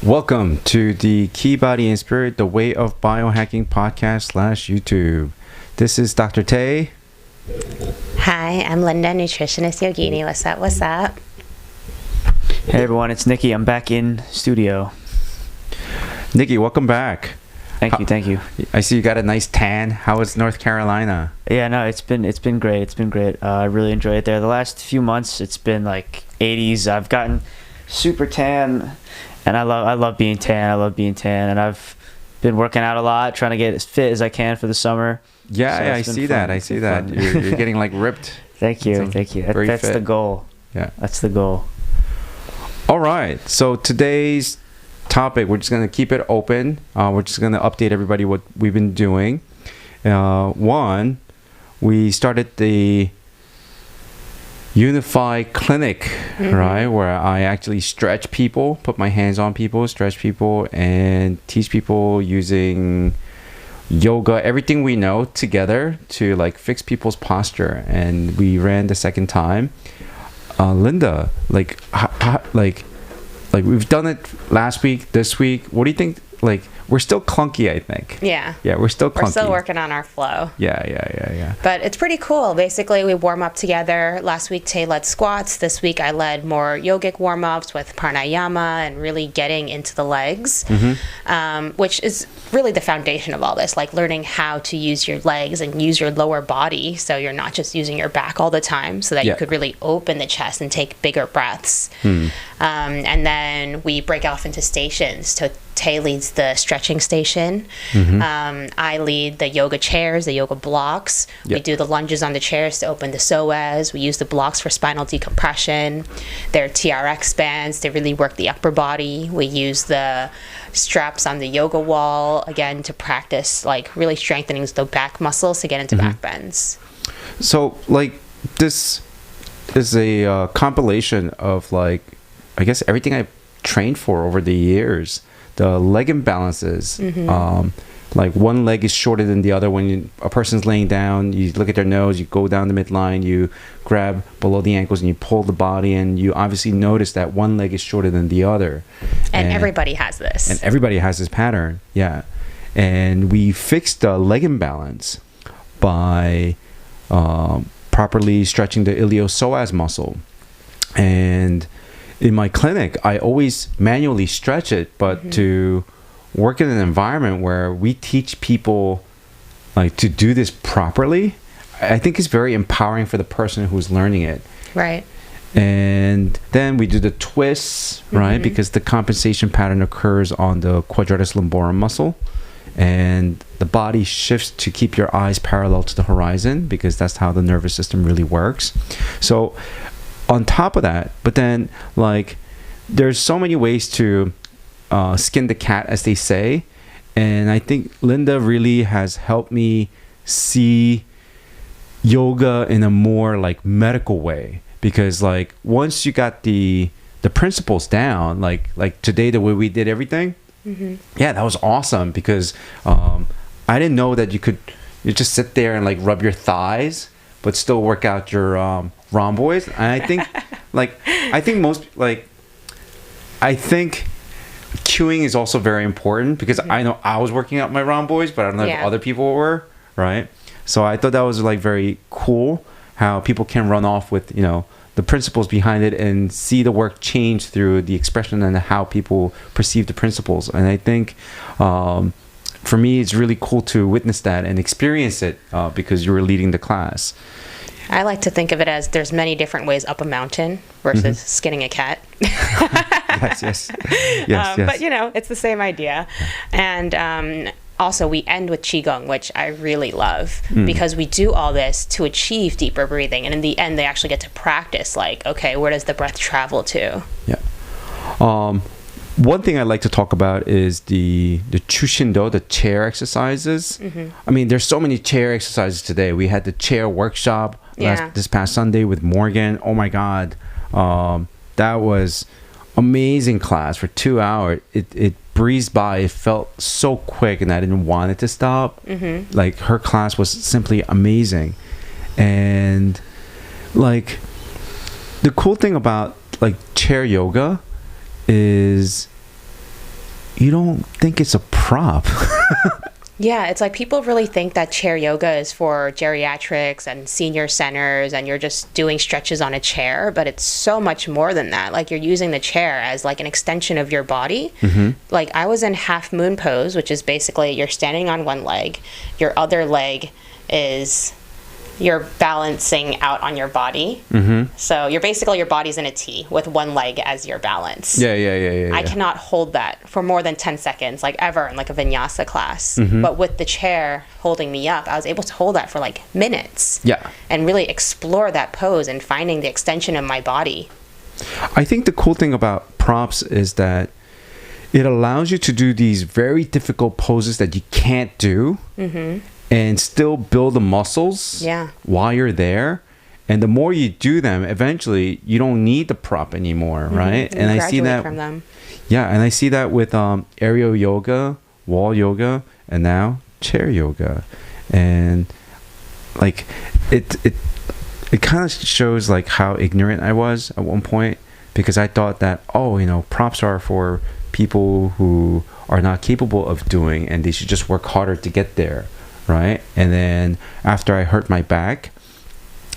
Welcome to the Qi Body and Spirit, the Way of Biohacking podcast / YouTube. This is Dr. Tai. Hi, I'm Linda, Nutritionist Yogini. What's up? What's up? Hey everyone, it's Nikki. I'm back in studio. Nikki, welcome back. Thank you. I see you got a nice tan. How is North Carolina? Yeah, no, it's been great. It's been great. I really enjoy it there. The last few months, it's been like 80s. I've gotten super tan, and I love being tan. And I've been working out a lot, trying to get as fit as I can for the summer. Yeah, So I see that. I see that. You're getting like ripped. Thank you. That's fit. the goal. Yeah, that's the goal. All right. So today's topic, we're just going to keep it open. We're just going to update everybody what we've been doing. One, we started the Unify clinic, right, where I actually stretch people, put my hands on people, stretch people, and teach people using yoga, everything we know together to like fix people's posture. And we ran the second time. Linda, like we've done it last week, this week. What do you think? Like, we're still clunky, I think. Yeah, we're still clunky. We're still working on our flow. Yeah. But it's pretty cool. Basically, we warm up together. Last week, Tay led squats. This week, I led more yogic warm-ups with pranayama and really getting into the legs, which is really the foundation of all this, like learning how to use your legs and use your lower body so you're not just using your back all the time, so that you could really open the chest and take bigger breaths. And then we break off into stations. So Tay leads the stretching station. I lead the yoga chairs, the yoga blocks. We do the lunges on the chairs to open the psoas. We use the blocks for spinal decompression. They're TRX bands. They really work the upper body. We use the straps on the yoga wall, again, to practice like really strengthening the back muscles to get into back bends. So, like, this is a compilation of, like, I guess everything I've trained for over the years. The leg imbalances, like one leg is shorter than the other. When a person's laying down, you look at their nose, you go down the midline, you grab below the ankles and you pull the body, and you obviously notice that one leg is shorter than the other. And everybody has this. And everybody has this pattern, yeah. And we fixed the leg imbalance by properly stretching the iliopsoas muscle. And in my clinic, I always manually stretch it, but to work in an environment where we teach people like to do this properly, I think it's very empowering for the person who's learning it. Right. And then we do the twists, right? Because the compensation pattern occurs on the quadratus lumborum muscle, and the body shifts to keep your eyes parallel to the horizon, because that's how the nervous system really works. So on top of that, but then like there's so many ways to skin the cat, as they say, and I think Linda really has helped me see yoga in a more like medical way, because like once you got the principles down, like today, the way we did everything, that was awesome, because I didn't know that you just sit there and like rub your thighs but still work out your rhomboids. And I think I think cueing is also very important, because I know I was working out my rhomboids, but I don't know if other people were, right? So I thought that was like very cool how people can run off with, you know, the principles behind it and see the work change through the expression and how people perceive the principles. And I think for me, it's really cool to witness that and experience it, because you were leading the class. I like to think of it as there's many different ways up a mountain versus skinning a cat. Yes. But, you know, it's the same idea. And also, we end with Qi Gong, which I really love, because we do all this to achieve deeper breathing. And in the end, they actually get to practice, like, okay, where does the breath travel to? Yeah. One thing I'd like to talk about is the Chushindo, the chair exercises. I mean, there's so many chair exercises today. We had the chair workshop this past Sunday with Morgan. Oh my God. That was amazing class for 2 hours. It breezed by. It felt so quick, and I didn't want it to stop. Like, her class was simply amazing. And like, the cool thing about like chair yoga is you don't think it's a prop. Yeah, it's like people really think that chair yoga is for geriatrics and senior centers and you're just doing stretches on a chair, but it's so much more than that. Like you're using the chair as like an extension of your body. Like I was in half moon pose, which is basically you're standing on one leg, your other leg is you're balancing out on your body. So you're basically, your body's in a T with one leg as your balance. Yeah. I cannot hold that for more than 10 seconds, like ever in like a vinyasa class. But with the chair holding me up, I was able to hold that for like minutes. Yeah. And really explore that pose and finding the extension of my body. I think the cool thing about props is that it allows you to do these very difficult poses that you can't do. And still build the muscles while you're there. And the more you do them, eventually you don't need the prop anymore, right? And I see that from them. Yeah, and I see that with aerial yoga, wall yoga, and now chair yoga. And like it kind of shows like how ignorant I was at one point, because I thought that, oh, you know, props are for people who are not capable of doing and they should just work harder to get there. Right. And then after I hurt my back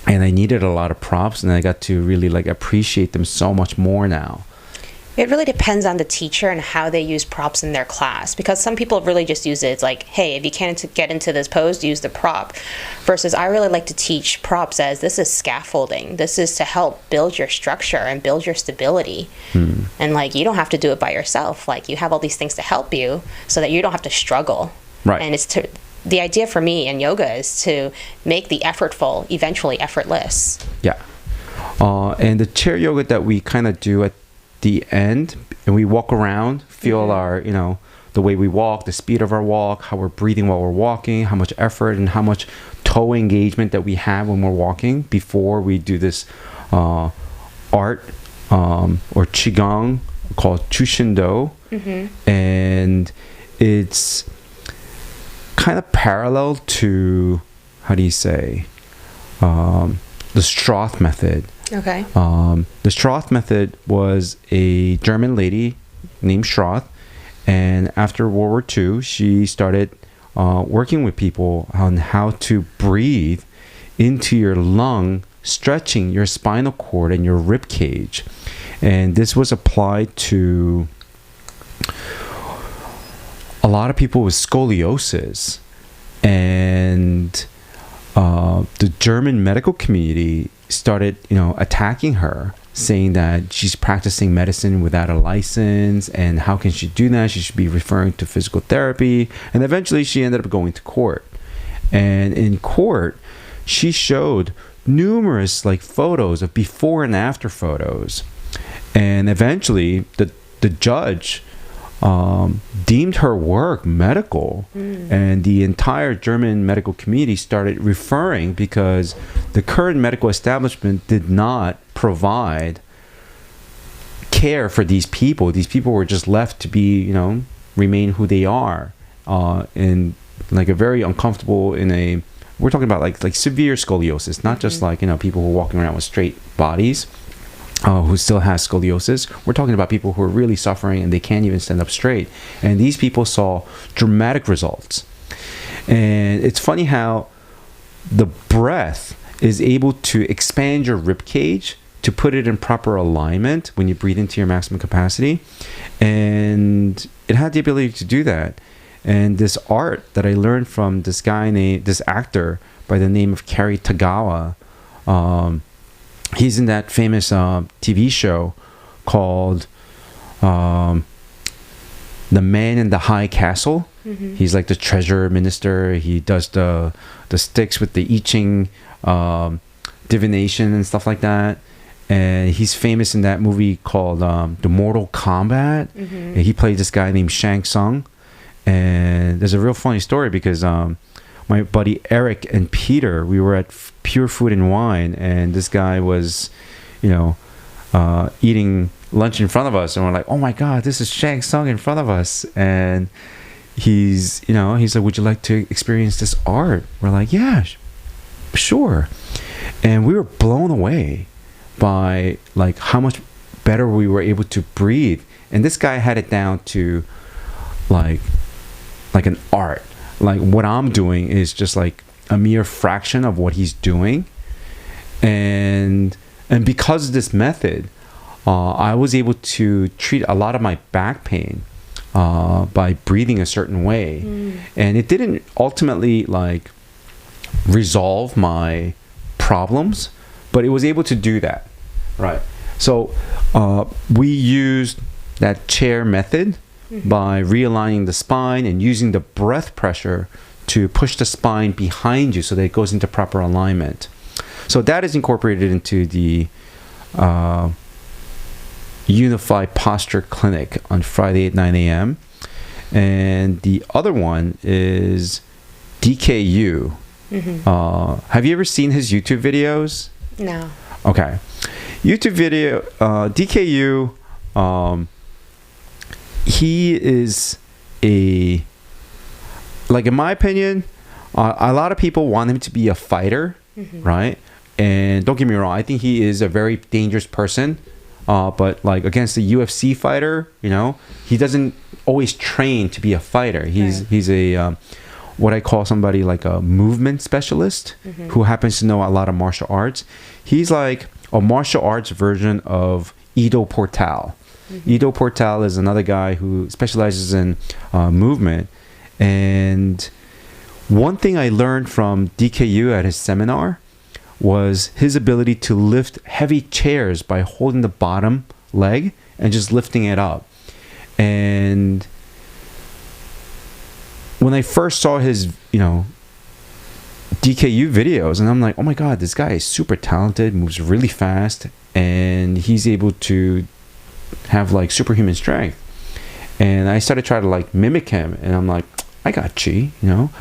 and I needed a lot of props, and I got to really like appreciate them so much more now. It really depends on the teacher and how they use props in their class, because some people really just use it. It's like, hey, if you can't get into this pose, use the prop. Versus I really like to teach props as this is scaffolding. This is to help build your structure and build your stability. And like, you don't have to do it by yourself. Like you have all these things to help you so that you don't have to struggle. Right. And the idea for me in yoga is to make the effortful eventually effortless. Yeah. And the chair yoga that we kind of do at the end, and we walk around, feel our, you know, the way we walk, the speed of our walk, how we're breathing while we're walking, how much effort and how much toe engagement that we have when we're walking before we do this art or Qi Gong called Chushindo. And it's kind of parallel to, how do you say, the Stroth method. Okay. The Stroth method was a German lady named Stroth, and after World War II, she started working with people on how to breathe into your lung, stretching your spinal cord and your rib cage. And this was applied to a lot of people with scoliosis, and the German medical community started, you know, attacking her, saying that she's practicing medicine without a license, and how can she do that? She should be referring to physical therapy. And eventually she ended up going to court. And in court, she showed numerous like photos of before and after photos. And eventually the judge deemed her work medical, and the entire German medical community started referring, because the current medical establishment did not provide care for these people. These people were just left to be, you know, remain who they are, in like a very uncomfortable, we're talking about like severe scoliosis, not just like, you know, people who are walking around with straight bodies. Who still has scoliosis. We're talking about people who are really suffering and they can't even stand up straight. And these people saw dramatic results. And it's funny how the breath is able to expand your rib cage to put it in proper alignment when you breathe into your maximum capacity. And it had the ability to do that. And this art that I learned from this actor by the name of Cary Tagawa, he's in that famous TV show called The Man in the High Castle. He's like the treasure minister. He does the sticks with the I Ching divination and stuff like that. And he's famous in that movie called The Mortal Kombat. And he played this guy named Shang Tsung. And there's a real funny story, because my buddy Eric and Peter, we were at Pure Food and Wine, and this guy was, you know, eating lunch in front of us, and we're like, oh my God, this is Shang Tsung in front of us. And he's like, would you like to experience this art? We're like, yeah, sure. And we were blown away by like how much better we were able to breathe. And this guy had it down to like an art. Like what I'm doing is just like a mere fraction of what he's doing, and because of this method, I was able to treat a lot of my back pain by breathing a certain way, and it didn't ultimately like resolve my problems, but it was able to do that, right? So we used that chair method by realigning the spine and using the breath pressure to push the spine behind you so that it goes into proper alignment. So that is incorporated into the Unify Posture Clinic on Friday at 9 a.m. And the other one is DKU. Have you ever seen his YouTube videos? No. Okay. YouTube video, DKU, he is like in my opinion, a lot of people want him to be a fighter, right? And don't get me wrong, I think he is a very dangerous person. But like against a UFC fighter, you know, he doesn't always train to be a fighter. He's a what I call somebody like a movement specialist who happens to know a lot of martial arts. He's like a martial arts version of Ido Portal. Ido Portal is another guy who specializes in movement. And one thing I learned from DKU at his seminar was his ability to lift heavy chairs by holding the bottom leg and just lifting it up. And when I first saw his, DKU videos, and I'm like, oh my God, this guy is super talented, moves really fast, and he's able to have like superhuman strength. And I started trying to like mimic him, and I'm like, I got Qi,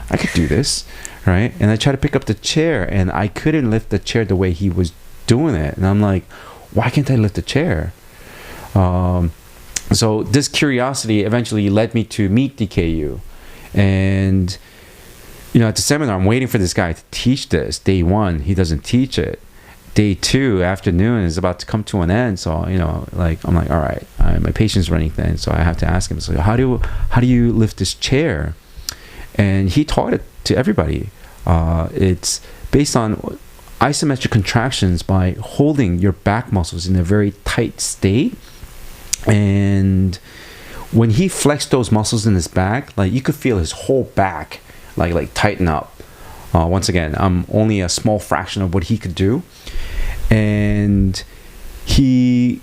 I could do this, right? And I tried to pick up the chair, and I couldn't lift the chair the way he was doing it. And I'm like, why can't I lift the chair? So this curiosity eventually led me to meet DKU. And, at the seminar, I'm waiting for this guy to teach this. Day one, he doesn't teach it. Day two, afternoon, is about to come to an end. So, I'm like, all right, my patience running thin. So I have to ask him, so how do you lift this chair? And he taught it to everybody. It's based on isometric contractions by holding your back muscles in a very tight state. And when he flexed those muscles in his back, like you could feel his whole back like tighten up. Once again, I'm only a small fraction of what he could do. And he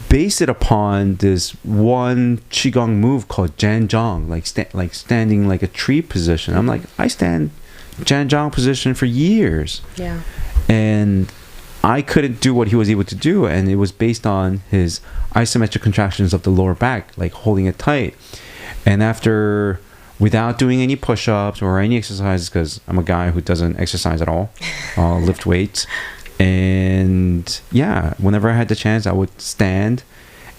based it upon this one Qi Gong move called Janzhong, like standing like a tree position. I'm like, I stand Janzhong position for years. Yeah. And I couldn't do what he was able to do, and it was based on his isometric contractions of the lower back, like holding it tight. And without doing any push-ups or any exercises, because I'm a guy who doesn't exercise at all, lift weights. And yeah, whenever I had the chance, I would stand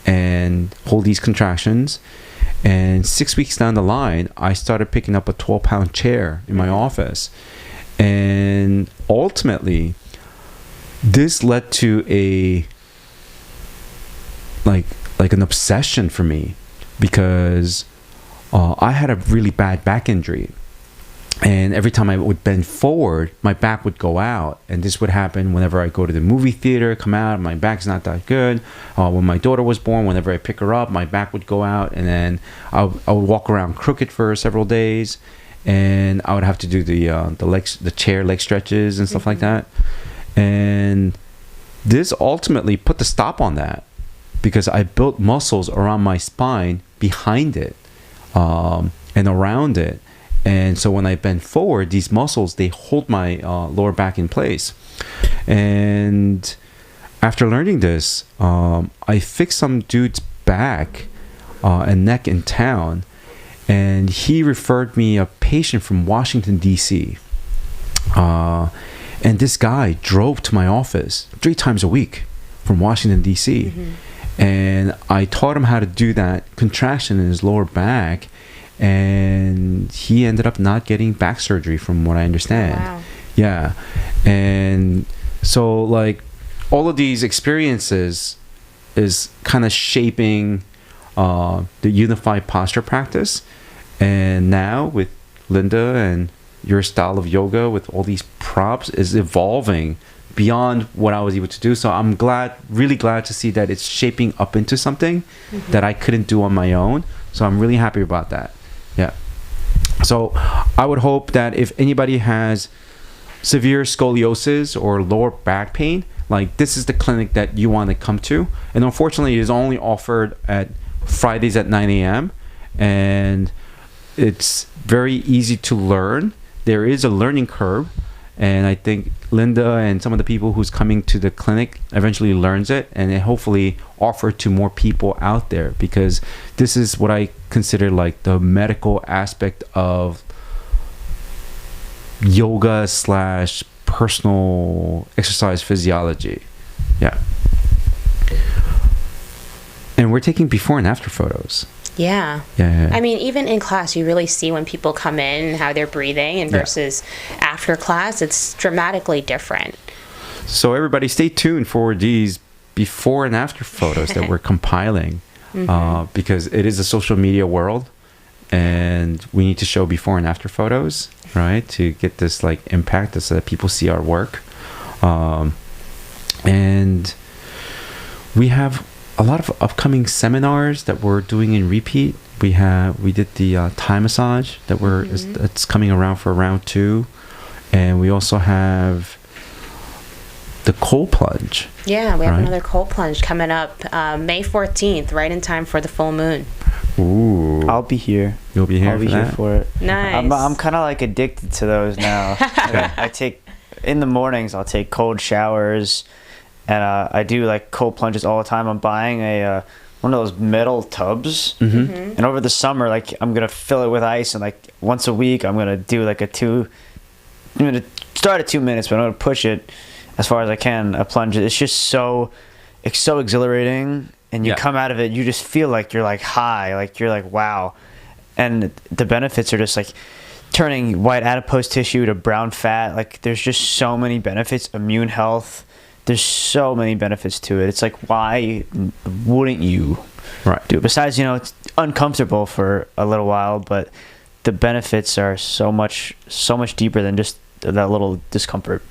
and hold these contractions. And 6 weeks down the line, I started picking up a 12-pound chair in my office. And ultimately, this led to like an obsession for me, because I had a really bad back injury. And every time I would bend forward, my back would go out. And this would happen whenever I go to the movie theater, come out, my back's not that good. When my daughter was born, whenever I pick her up, my back would go out. And then I would walk around crooked for several days. And I would have to do the chair leg stretches and stuff like that. And this ultimately put the stop on that, because I built muscles around my spine, behind it, and around it. And so when I bend forward, these muscles, they hold my lower back in place. And after learning this, I fixed some dude's back and neck in town. And he referred me a patient from Washington, D.C. And this guy drove to my office 3 times a week from Washington, D.C. And I taught him how to do that contraction in his lower back. And he ended up not getting back surgery, from what I understand. Wow. Yeah. And so like all of these experiences is kind of shaping the Unify Posture Practice. And now with Linda and your style of yoga with all these props is evolving beyond what I was able to do. So I'm really glad to see that it's shaping up into something that I couldn't do on my own. So I'm really happy about that. Yeah. So I would hope that if anybody has severe scoliosis or lower back pain, like this is the clinic that you want to come to. And unfortunately, it is only offered at Fridays at 9 a.m. And it's very easy to learn. There is a learning curve. And I think Linda and some of the people who's coming to the clinic eventually learns it and it hopefully offer to more people out there, because this is what I consider like the medical aspect of yoga / personal exercise physiology. Yeah. And we're taking before and after photos. Yeah. Yeah. I mean, even in class, you really see when people come in and how they're breathing, and versus after class, it's dramatically different. So everybody stay tuned for these before and after photos that we're compiling, because it is a social media world and we need to show before and after photos, right? To get this like impact so that people see our work. And we have a lot of upcoming seminars that we're doing in repeat. We did the Thai massage that it's coming around for round 2, and we also have the cold plunge. Yeah, we have another cold plunge coming up May 14th, right in time for the full moon. Ooh, I'll be here. You'll be here. I'll be here for it. Nice. I'm kind of like addicted to those now. I take in the mornings. I'll take cold showers. And I do like cold plunges all the time. I'm buying one of those metal tubs, and over the summer, like I'm gonna fill it with ice, and like once a week, I'm gonna do like I'm gonna start at 2 minutes, but I'm gonna push it as far as I can. A plunge. It's just so exhilarating, and you come out of it, you just feel like you're like high, like you're like wow, and the benefits are just like turning white adipose tissue to brown fat. Like there's just so many benefits. Immune health. There's so many benefits to it. It's like, why wouldn't you do it? Besides, it's uncomfortable for a little while, but the benefits are so much deeper than just that little discomfort.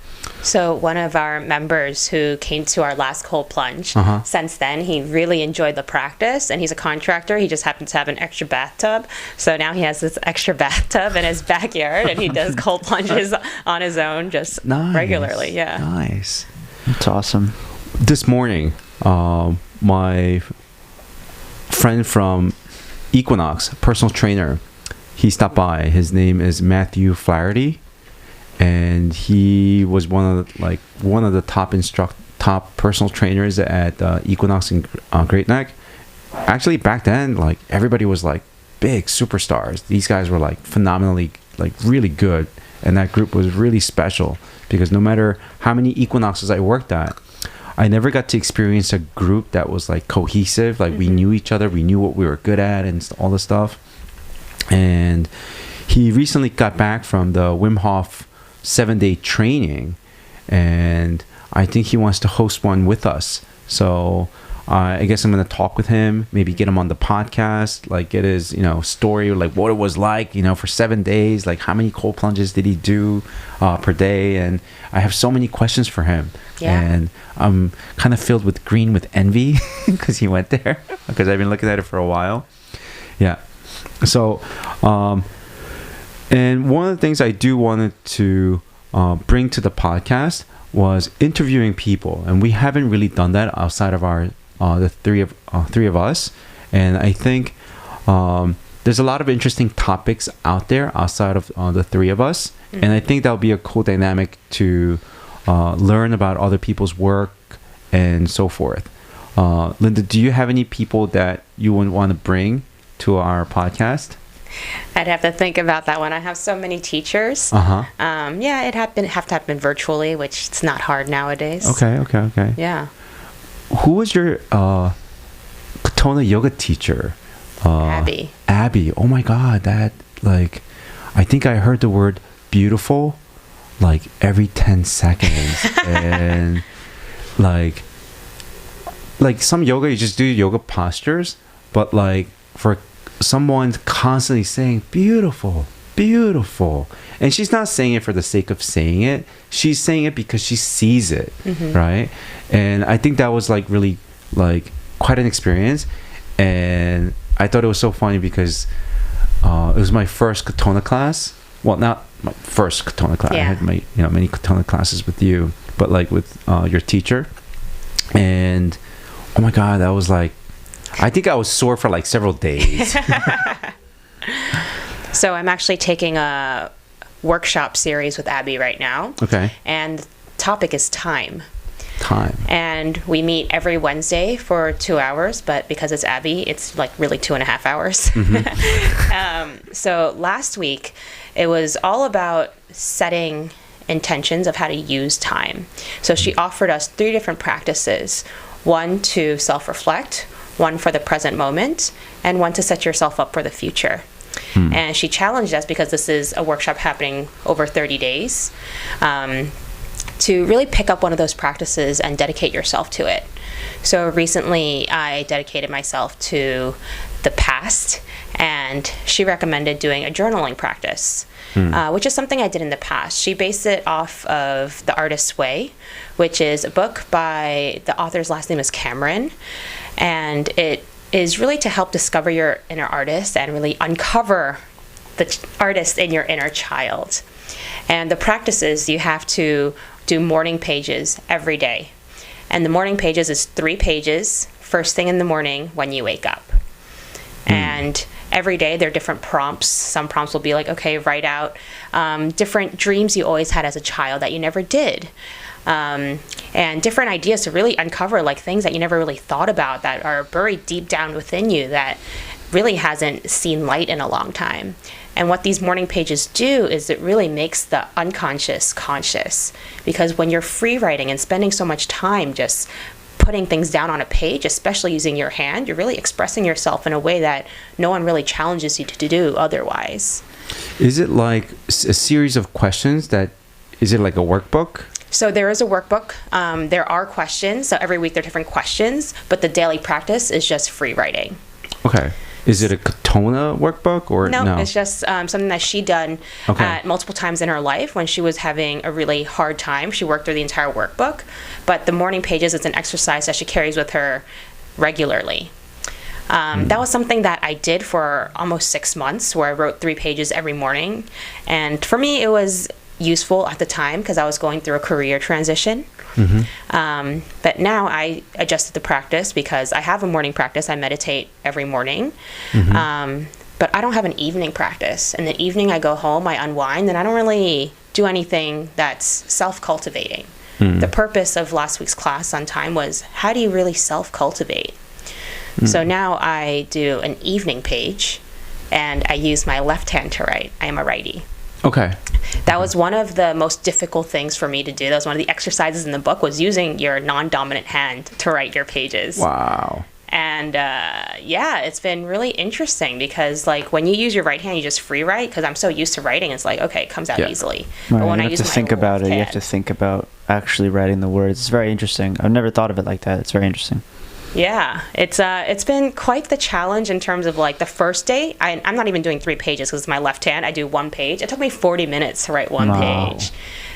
So one of our members who came to our last cold plunge, since then, he really enjoyed the practice, and he's a contractor. He just happens to have an extra bathtub. So now he has this extra bathtub in his backyard, and he does cold plunges on his own just regularly. Yeah. Nice. That's awesome. This morning, my friend from Equinox, personal trainer, he stopped by. His name is Matthew Flaherty, and he was one of the top personal trainers at Equinox in Great Neck. Actually, back then, like everybody was like big superstars. These guys were like phenomenally, like really good, and that group was really special. Because no matter how many Equinoxes I worked at, I never got to experience a group that was like cohesive. Like we knew each other, we knew what we were good at and all this stuff. And he recently got back from the Wim Hof 7-day training, and I think he wants to host one with us. So I guess I'm going to talk with him, maybe get him on the podcast, like get his, story, like what it was like, for 7 days, like how many cold plunges did he do per day? And I have so many questions for him. Yeah. And I'm kind of filled with envy because he went there, because I've been looking at it for a while. Yeah. So, and one of the things I do wanted to bring to the podcast was interviewing people. And we haven't really done that outside of the three of us, and I think there's a lot of interesting topics out there outside of the three of us, and I think that'll be a cool dynamic to learn about other people's work and so forth. Linda, do you have any people that you would want to bring to our podcast? I'd have to think about that one. I have so many teachers. Yeah, it'd have to happen virtually, which it's not hard nowadays. Okay. Yeah. Who was your Katona yoga teacher? Abby. Oh my God, that like, I think I heard the word beautiful like every 10 seconds, and like some yoga, you just do yoga postures, but like for someone constantly saying beautiful, beautiful, and she's not saying it for the sake of saying it, she's saying it because she sees it, right? And I think that was like really like quite an experience. And I thought it was so funny because it was my first Katona class. Well, not my first Katona class. I had my many Katona classes with you, but like with your teacher. And oh my God, that was like, I think I was sore for like several days. So I'm actually taking a workshop series with Abby right now. Okay. And the topic is time. Time. And we meet every Wednesday for 2 hours, but because it's Abby, it's like really 2.5 hours. So last week, it was all about setting intentions of how to use time. So she offered us 3 different practices. One to self-reflect, one for the present moment, and one to set yourself up for the future. And she challenged us, because this is a workshop happening over 30 days, to really pick up one of those practices and dedicate yourself to it. So recently I dedicated myself to the past, and she recommended doing a journaling practice, which is something I did in the past. She based it off of The Artist's Way, which is a book by, the author's last name is Cameron, and it is really to help discover your inner artist and really uncover the artist in your inner child. And the practices, you have to do morning pages every day. And the morning pages is 3 pages, first thing in the morning when you wake up. And every day there are different prompts. Some prompts will be like, okay, write out different dreams you always had as a child that you never did. And different ideas to really uncover like things that you never really thought about that are buried deep down within you that really hasn't seen light in a long time. And what these morning pages do is it really makes the unconscious conscious, because when you're free writing and spending so much time just putting things down on a page, especially using your hand, you're really expressing yourself in a way that no one really challenges you to do otherwise. Is it like a series of questions is it like a workbook? So there is a workbook. There are questions. So every week there are different questions, but the daily practice is just free writing. Okay. Is it a Katona workbook or no? No, it's just something that she done multiple times in her life when she was having a really hard time. She worked through the entire workbook, but the morning pages is an exercise that she carries with her regularly. That was something that I did for almost 6 months, where I wrote 3 pages every morning. And for me, it was useful at the time because I was going through a career transition. But now I adjusted the practice because I have a morning practice. I meditate every morning. But I don't have an evening practice. In the evening, I go home, I unwind, and I don't really do anything that's self-cultivating. The purpose of last week's class on time was, how do you really self-cultivate? So now I do an evening page, and I use my left hand to write. I am a righty. Okay. That was one of the most difficult things for me to do. That was one of the exercises in the book, was using your non-dominant hand to write your pages. Wow. And it's been really interesting because like when you use your right hand, you just free write, because I'm so used to writing. It's like, okay, it comes out easily. Right, but when you I have use to my think about it. hand, You have to think about actually writing the words. It's very interesting. I've never thought of it like that. It's very interesting. Yeah, it's been quite the challenge in terms of like the first day. I'm not even doing 3 pages because it's my left hand. I do 1 page. It took me 40 minutes to write 1 page.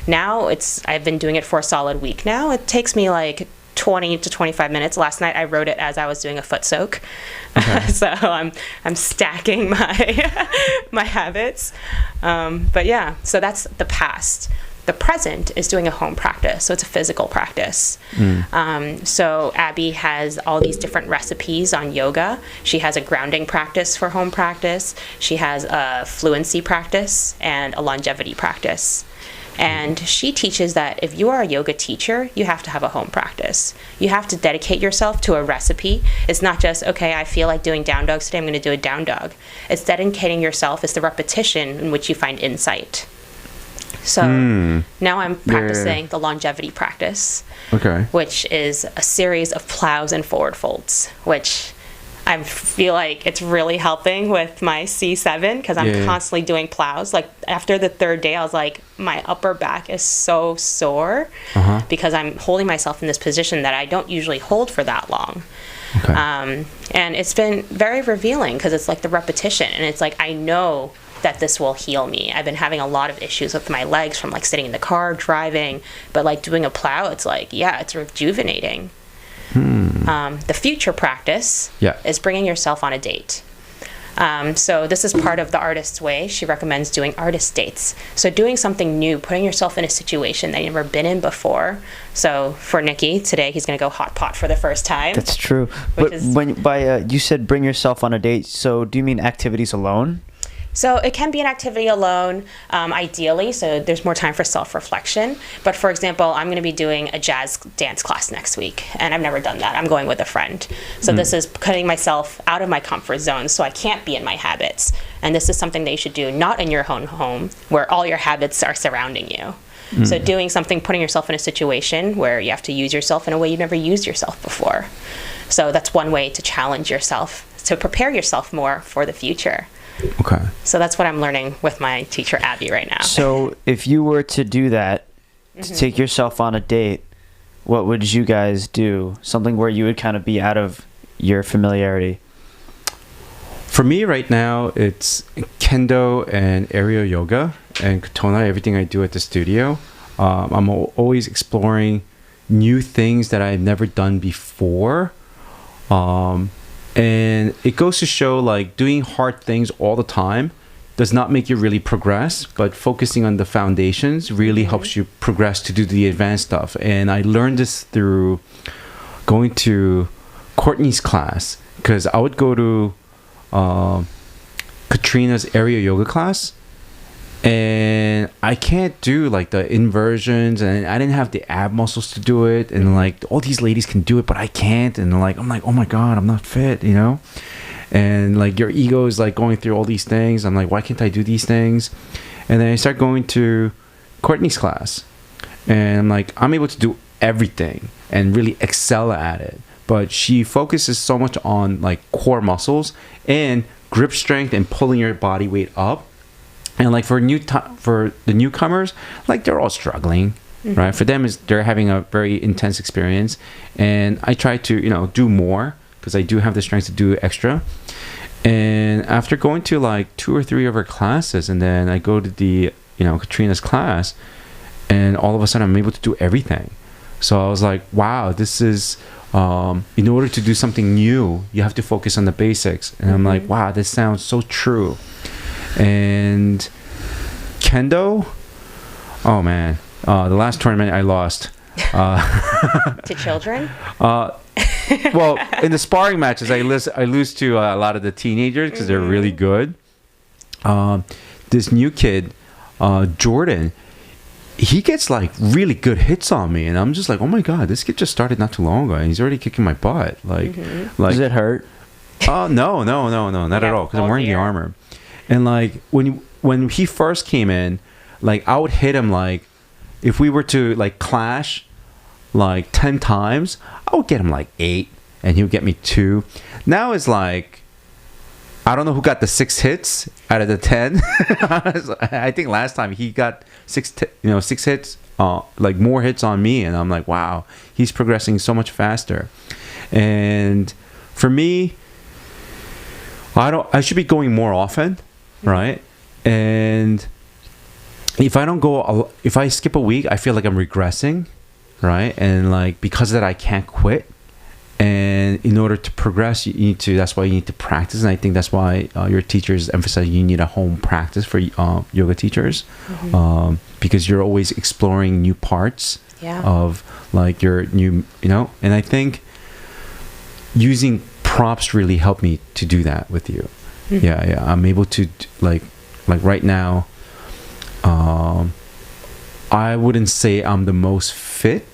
Now I've been doing it for a solid week now. It takes me like 20 to 25 minutes. Last night I wrote it as I was doing a foot soak. Okay. So I'm stacking my habits. But yeah, so that's the past. The present is doing a home practice, so it's a physical practice. So Abby has all these different recipes on yoga. She has a grounding practice for home practice. She has a fluency practice and a longevity practice. And she teaches that if you are a yoga teacher, you have to have a home practice. You have to dedicate yourself to a recipe. It's not just, okay, I feel like doing down dogs today, I'm going to do a down dog. It's dedicating yourself. It's the repetition in which you find insight. So now I'm practicing the longevity practice, which is a series of plows and forward folds, which I feel like it's really helping with my C7 because I'm constantly doing plows. Like after the 3rd day, I was like, my upper back is so sore because I'm holding myself in this position that I don't usually hold for that long. Okay. And it's been very revealing because it's like the repetition, and it's like I know that this will heal me. I've been having a lot of issues with my legs from like sitting in the car, driving, but like doing a plow, it's like, yeah, it's rejuvenating. The future practice is bringing yourself on a date. So this is part of the artist's way. She recommends doing artist dates. So doing something new, putting yourself in a situation that you've never been in before. So for Nikki, today he's going to go hot pot for the first time. That's true. But you said bring yourself on a date, so do you mean activities alone? So it can be an activity alone, ideally, so there's more time for self-reflection. But for example, I'm going to be doing a jazz dance class next week, and I've never done that. I'm going with a friend. So this is putting myself out of my comfort zone so I can't be in my habits. And this is something that you should do not in your own home where all your habits are surrounding you. So doing something, putting yourself in a situation where you have to use yourself in a way you've never used yourself before. So that's one way to challenge yourself, to prepare yourself more for the future. Okay. So that's what I'm learning with my teacher, Abby, right now. So if you were to do that, to take yourself on a date, what would you guys do? Something where you would kind of be out of your familiarity. For me right now, it's kendo and aerial yoga and katona, everything I do at the studio. I'm always exploring new things that I've never done before. And it goes to show, like, doing hard things all the time does not make you really progress, but focusing on the foundations really helps you progress to do the advanced stuff. And I learned this through going to Courtney's class, because I would go to Katrina's aerial yoga class, and I can't do like the inversions, and I didn't have the ab muscles to do it, and like all these ladies can do it, but I can't, and like I'm like, oh my god, I'm not fit, you know. And like your ego is like going through all these things. I'm like, why can't I do these things? And then I start going to Courtney's class, and I'm like, I'm able to do everything and really excel at it, but she focuses so much on like core muscles and grip strength and pulling your body weight up. And like for the newcomers, like they're all struggling, right? For them, they're having a very intense experience, and I try to do more because I do have the strength to do extra. And after going to like 2 or 3 of her classes, and then I go to the Katrina's class, and all of a sudden I'm able to do everything. So I was like, wow, this is in order to do something new, you have to focus on the basics. And I'm like, wow, this sounds so true. And kendo, oh man, the last tournament I lost to children. Well, in the sparring matches, I lose to a lot of the teenagers because they're really good. This new kid, Jordan, he gets like really good hits on me, and I'm just like, oh my god, this kid just started not too long ago, and he's already kicking my butt. Like, does it hurt? Oh no, not at all, because I'm wearing the armor. And like when he first came in, like I would hit him, like if we were to like clash like 10 times, I would get him like 8 and he would get me 2. Now it's like, I don't know who got the 6 hits out of the 10. I think last time he got 6 hits, like more hits on me, and I'm like, wow, he's progressing so much faster. And for me, I should be going more often, right? And if I skip a week, I feel like I'm regressing, right? And like because of that, I can't quit. And in order to progress, that's why you need to practice. And I think that's why your teachers emphasize you need a home practice for yoga teachers, because you're always exploring new parts of like your new, and I think using props really helped me to do that with you. Yeah, I'm able to like right now, I wouldn't say I'm the most fit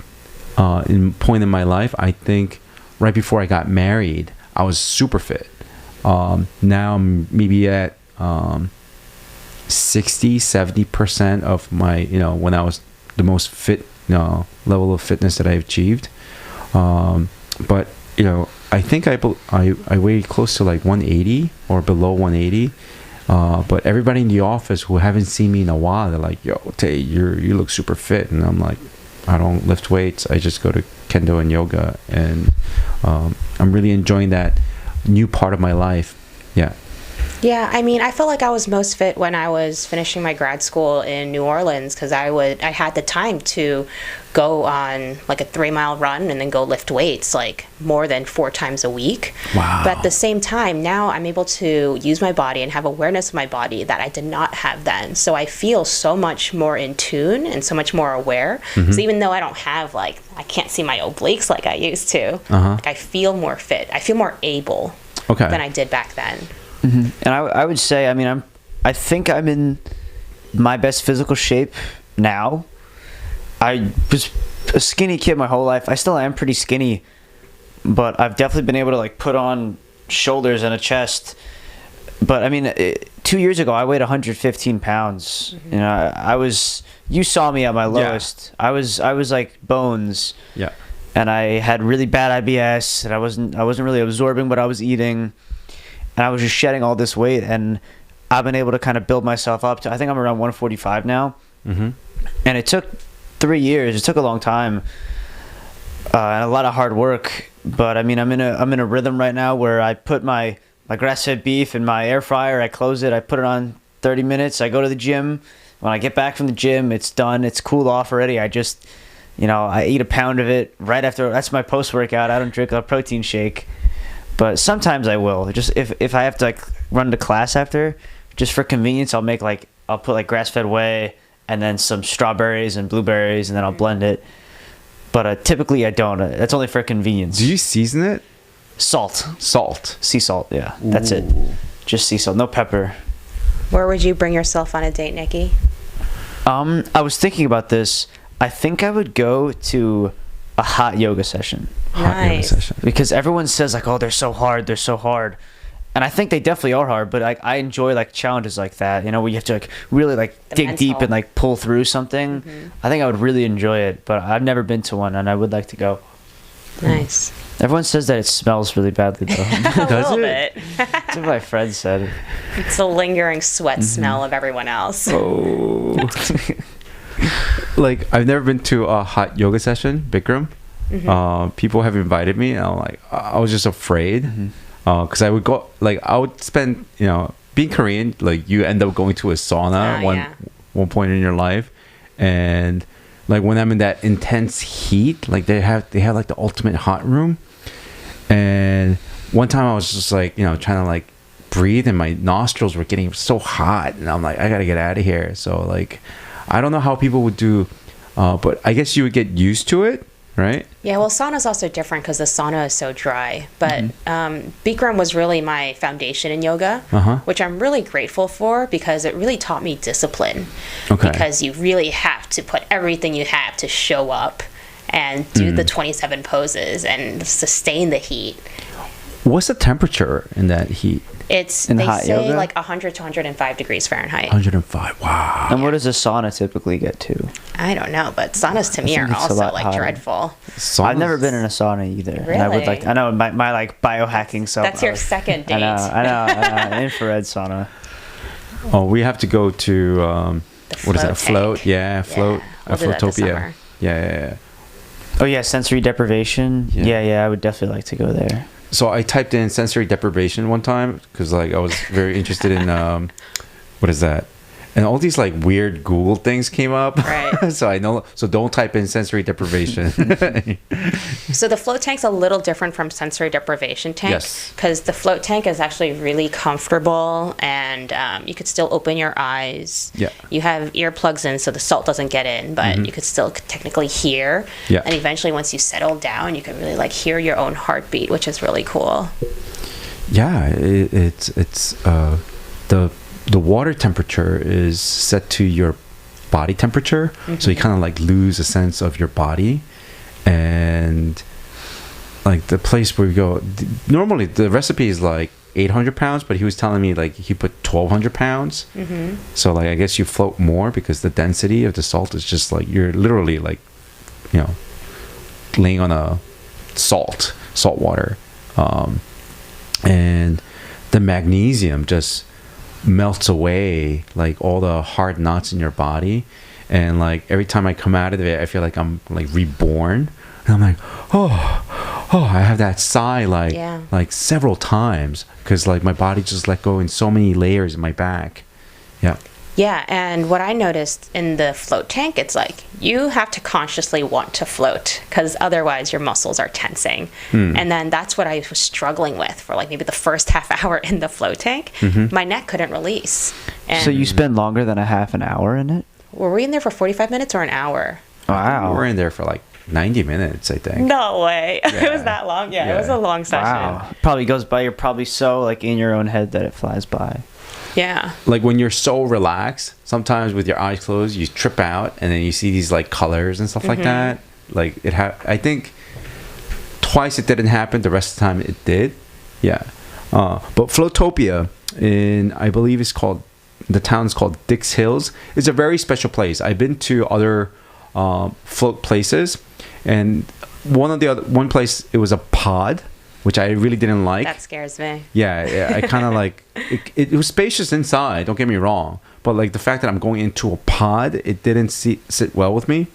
point in my life. I think right before I got married, I was super fit. Now I'm maybe at 60-70% of my, when I was the most fit, level of fitness that I achieved. But I think I weigh close to like 180 or below 180. But everybody in the office who haven't seen me in a while, they're like, yo, Tay, you look super fit. And I'm like, I don't lift weights. I just go to kendo and yoga, and I'm really enjoying that new part of my life. Yeah. Yeah, I mean, I felt like I was most fit when I was finishing my grad school in New Orleans because I had the time to go on like a 3-mile run and then go lift weights like more than 4 times a week. Wow. But at the same time, now I'm able to use my body and have awareness of my body that I did not have then. So I feel so much more in tune and so much more aware. So even though I don't have I can't see my obliques like I used to, like I feel more fit. I feel more able than I did back then. And I would say, I mean, I think I'm in my best physical shape now. I was a skinny kid my whole life. I still am pretty skinny, but I've definitely been able to like put on shoulders and a chest. But I mean, 2 years ago, I weighed 115 pounds. You know, you saw me at my lowest. I was like bones. Yeah. And I had really bad IBS, and I wasn't really absorbing what I was eating. And I was just shedding all this weight, and I've been able to kind of build myself up to, I think I'm around 145 now. And it took 3 years. It took a long time and a lot of hard work. But I mean, I'm in a rhythm right now where I put my grass-fed beef in my air fryer. I close it. I put it on 30 minutes. I go to the gym. When I get back from the gym, it's done. It's cooled off already. I just, I eat a pound of it right after. That's my post-workout. I don't drink a protein shake. But sometimes I will. Just if I have to run to class after, just for convenience, I'll put grass-fed whey and then some strawberries and blueberries, and then I'll blend it. But typically I don't. That's only for convenience. Do you season it? Salt. Sea salt. Yeah, that's it. Just sea salt, no pepper. Where would you bring yourself on a date, Nikki? I was thinking about this. I think I would go to a hot yoga session. Nice. Because everyone says oh, they're so hard, and I think they definitely are hard, but I enjoy challenges like that, where you have to really dig mental. deep and pull through something. I think I would really enjoy it, but I've never been to one, and I would like to go. Nice. Everyone says that it smells really badly though. A little bit. That's what my friend said. It's a lingering sweat smell of everyone else. Oh. I've never been to a hot yoga session, Bikram. People have invited me, and I was just afraid because I would go, I would spend, being Korean, you end up going to a sauna one point in your life, and when I'm in that intense heat, they have the ultimate hot room, and one time I was just trying to breathe, and my nostrils were getting so hot, and I'm I gotta get out of here. So I don't know how people would do, but I guess you would get used to it. Right? Yeah, well, sauna is also different because the sauna is so dry. But Bikram was really my foundation in yoga, which I'm really grateful for because it really taught me discipline. Okay. Because you really have to put everything you have to show up and do the 27 poses and sustain the heat. What's the temperature in that heat? It's, in they hot say yoga? 100 to 105 degrees Fahrenheit. 105. Wow. And what does a sauna typically get to? I don't know, but saunas to me are it's a also lot hotter. dreadful. I've never been in a sauna either. Really? And I would I know my biohacking self. That's your second date. I know, an infrared sauna. Oh, we have to go to what is that? Float? Tank. Yeah, float. We'll do that this Floatopia. summer. Yeah. Oh yeah, sensory deprivation. Yeah. Yeah, I would definitely like to go there. So I typed in sensory deprivation one time because I was very interested in what is that? And all these weird Google things came up. Right. So I know. So don't type in sensory deprivation. So the float tank's a little different from sensory deprivation tank. Yes. Because the float tank is actually really comfortable, and you could still open your eyes. Yeah. You have earplugs in, so the salt doesn't get in, but you could still technically hear. Yeah. And eventually, once you settle down, you can really hear your own heartbeat, which is really cool. Yeah, it's the water temperature is set to your body temperature, so you kind of lose a sense of your body, and the place where we go, normally the recipe is 800 pounds, but he was telling me he put 1,200 pounds. So I guess you float more because the density of the salt is just you're literally laying on a salt water, and the magnesium just melts away all the hard knots in your body, and every time I come out of it I feel I'm reborn, and I'm oh, I have that sigh like Yeah. like several times because like my body just let go in so many layers in my back. Yeah. Yeah, and what I noticed in the float tank, it's like you have to consciously want to float because otherwise your muscles are tensing. And then that's what I was struggling with for like maybe the first half hour in the float tank. My neck couldn't release. And So you spend longer than a half an hour in it? were we in there for 45 minutes or an hour? Wow. We're in there for like 90 minutes, I think. No way. It Yeah. was that long. Yeah, it was Yeah. a long session. Wow. Probably goes by. You're probably so like in your own head that it flies by. Yeah. Like when you're so relaxed, sometimes with your eyes closed, you trip out and then you see these like colors and stuff like that. Like I think twice it didn't happen. The rest of the time it did. Yeah. But Floatopia I believe the town is called Dix Hills. It's a very special place. I've been to other float places, and one place it was a pod, which I really didn't like. That scares me. Yeah, I kind of like it was spacious inside, don't get me wrong, but like the fact that I'm going into a pod, it didn't sit well with me.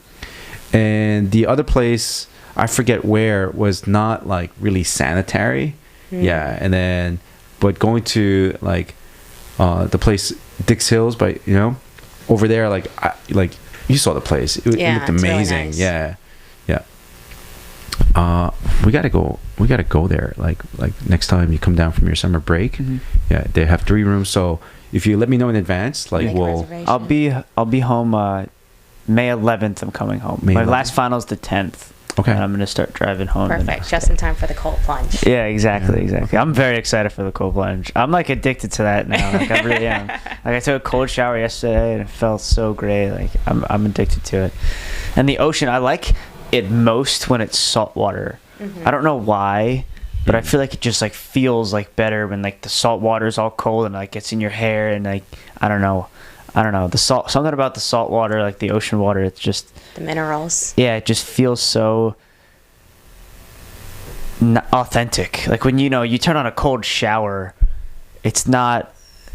And the other place, I forget where, was not like really sanitary. Yeah, and then but going to like the place Dix Hills, but over there, like you saw the place, it Yeah, looked it's really amazing. nice. Yeah. We gotta go there like next time you come down from your summer break. Yeah, they have 3 rooms, so if you let me know in advance, like Make a we'll reservation. I'll be home May 11th. I'm coming home. May My 11th? last final's the 10th. Okay. And I'm gonna start driving home. the Perfect. next Just day. in time for the cold plunge. Yeah, exactly. I'm very excited for the cold plunge. I'm like addicted to that now. Like I really am. Like I took a cold shower yesterday and it felt so great. Like I'm addicted to it. And the ocean, I like it most when it's salt water. I don't know why, but I feel like it just like feels like better when like the salt water is all cold and like it's in your hair and like I don't know the salt, something about the salt water, like the ocean water, it's just The minerals. it just feels so authentic. Like when you turn on a cold shower, it's not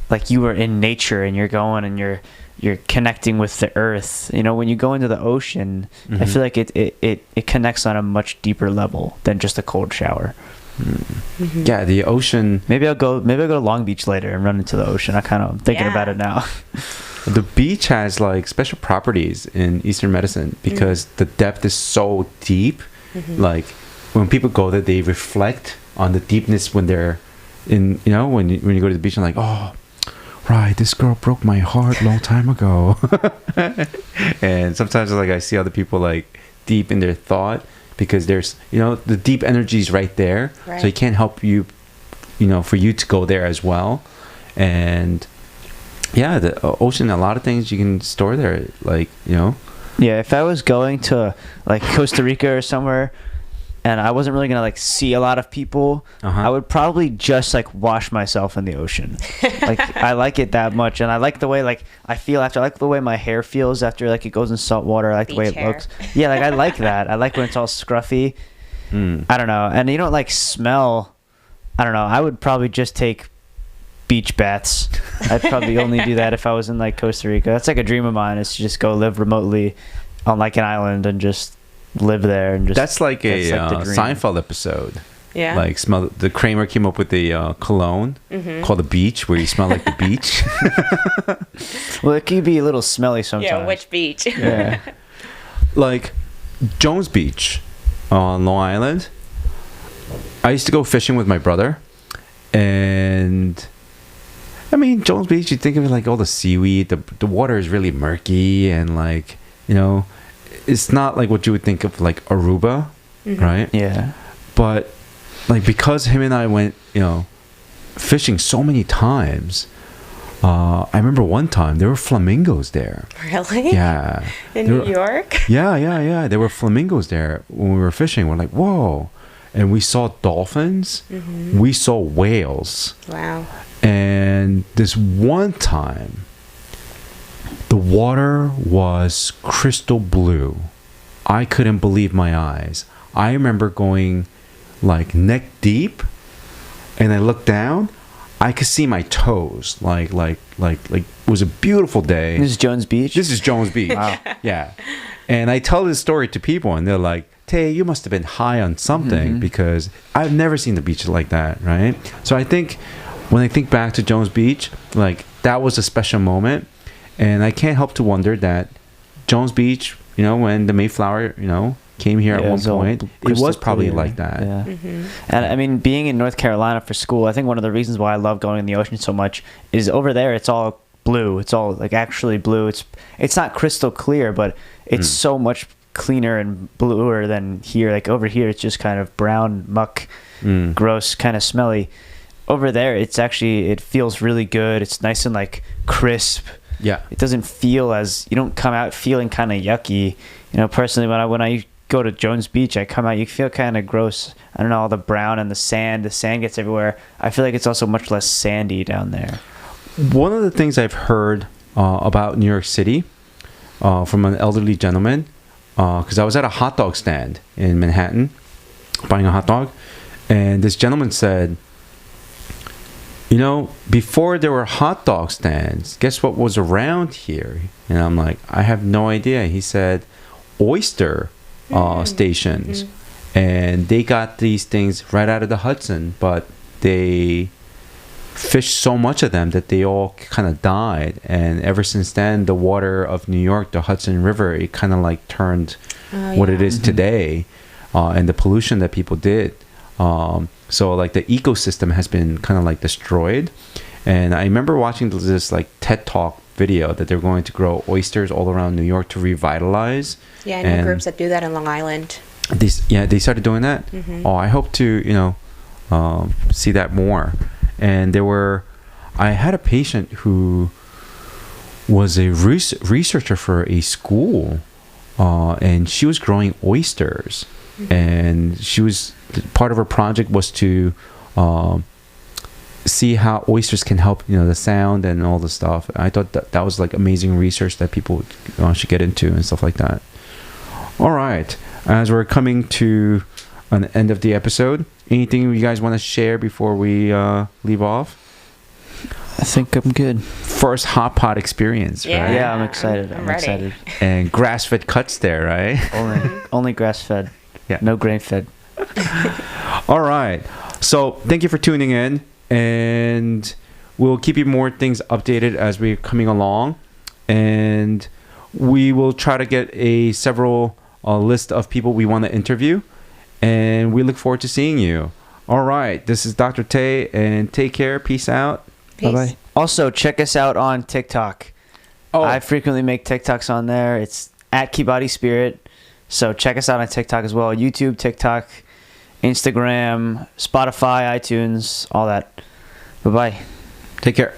like you were in nature and you're going and you're connecting with the earth. When you go into the ocean, I feel like it connects on a much deeper level than just a cold shower. Yeah, the ocean. Maybe I'll go to Long Beach later and run into the ocean. I'm thinking Yeah. about it now. The beach has like special properties in Eastern medicine because the depth is so deep. Like when people go there, they reflect on the deepness when they're in. When you go to the beach, and like, oh, right, this girl broke my heart a long time ago. And sometimes like I see other people like deep in their thought because there's the deep energy is right there, so it can't help you, for you to go there as well. And yeah, the ocean, a lot of things you can store there, like Yeah, if I was going to like Costa Rica or somewhere and I wasn't really gonna like see a lot of people, I would probably just like wash myself in the ocean. Like I like it that much, and I like the way like I feel after. I like the way my hair feels after like it goes in salt water. I like the way Beach it hair. looks. Yeah, like I like that. I like when it's all scruffy. I don't know, and you don't like smell. I don't know. I would probably just take beach baths. I'd probably only do that if I was in like Costa Rica. That's like a dream of mine, is to just go live remotely on like an island and just live there and just. that's like a the dream. Seinfeld episode. Yeah. Like the Kramer came up with the cologne called the beach, where you smell like the beach. Well, it could be a little smelly sometimes. Yeah, which beach? Yeah. Like Jones Beach on Long Island. I used to go fishing with my brother, and I mean Jones Beach, you think of it like all the seaweed, the water is really murky, and like it's not like what you would think of like Aruba, right? Yeah. But like because him and I went fishing so many times, I remember one time there were flamingos there. Really? Yeah. In There New were- York? Yeah. There were flamingos there when we were fishing. We're like, whoa. And we saw dolphins. We saw whales. Wow. And this one time, the water was crystal blue. I couldn't believe my eyes. I remember going like neck deep, and I looked down. I could see my toes. Like it was a beautiful day. This is Jones Beach. This is Jones Beach. Wow. Yeah. And I tell this story to people, and they're like, Tay, you must have been high on something because I've never seen the beach like that, right? So I think when I think back to Jones Beach, like that was a special moment. And I can't help to wonder that Jones Beach, you know, when the Mayflower, you know, came here at one point, it was probably clear. like that. Yeah. And I mean, being in North Carolina for school, I think one of the reasons why I love going in the ocean so much is over there it's all blue. It's all like actually blue. It's not crystal clear, but it's so much cleaner and bluer than here. Like over here, it's just kind of brown muck, gross, kind of smelly. Over there, it feels really good. It's nice and like crisp. Yeah. It doesn't feel you don't come out feeling kind of yucky. You know, personally, when I go to Jones Beach, I come out, you feel kind of gross. I don't know, all the brown and the sand gets everywhere. I feel like it's also much less sandy down there. One of the things I've heard about New York City from an elderly gentleman, because I was at a hot dog stand in Manhattan buying a hot dog, and this gentleman said, you know, before there were hot dog stands, guess what was around here? And I'm like, I have no idea. He said, oyster stations. And they got these things right out of the Hudson, but they fished so much of them that they all kind of died. And ever since then, the water of New York, the Hudson River, it kind of like turned what it is today, and the pollution that people did. So like the ecosystem has been kind of like destroyed. And I remember watching this like TED Talk video that they're going to grow oysters all around New York to revitalize. Yeah, I know groups that do that in Long Island. They started doing that. Oh, I hope to, you know, see that more. And I had a patient who was a researcher for a school, and she was growing oysters. And part of her project was to see how oysters can help, you know, the sound and all the stuff. I thought that was like amazing research that people should get into and stuff like that. All right, as we're coming to an end of the episode, anything you guys want to share before we leave off? I think I'm good. First hot pot experience, right? Yeah, I'm excited. I'm ready. excited. And grass-fed cuts there, right? Only grass-fed. Yeah. No grain-fed. All right. So thank you for tuning in, and we'll keep you more things updated as we're coming along, and we will try to get several list of people we want to interview, and we look forward to seeing you. All right. This is Dr. Tay, and take care. Peace out. Peace. Bye-bye. Also, check us out on TikTok. Oh, I frequently make TikToks on there. It's at Qi Body Spirit. So check us out on TikTok as well. YouTube, TikTok, Instagram, Spotify, iTunes, all that. Bye-bye. take care.